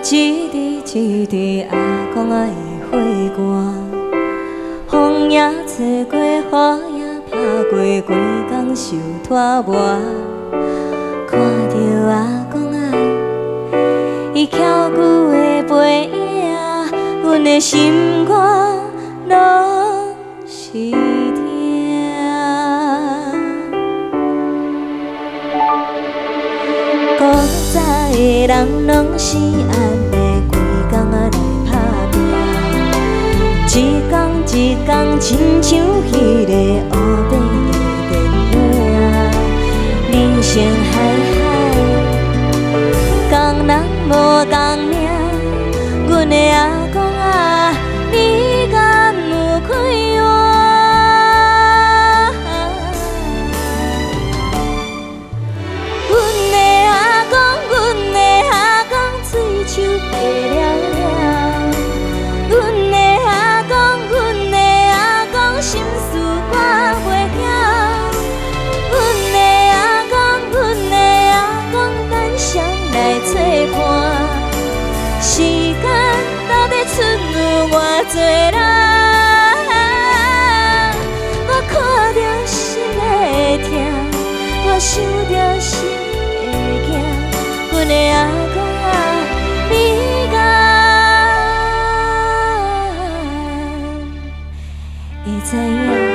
一滴一滴阿公仔的花汗，风也吹过，雨也拍过，规工受拖磨。看着阿公仔，伊翘骨的背影，阮的心肝拢是痛。古早的人拢是安尼，规工仔来打拼，一天一天亲像迄个黑白的电影，人生海海，工人无共命，阮的阿公仔，你敢有快活？阮的阿公嘴手白了了，阮的阿公心事挂袂晓，阮的阿公等谁来作伴？时间到底出有偌多人？我看着心会痛，我想着心会惊，阮的阿公仔，你敢会知影？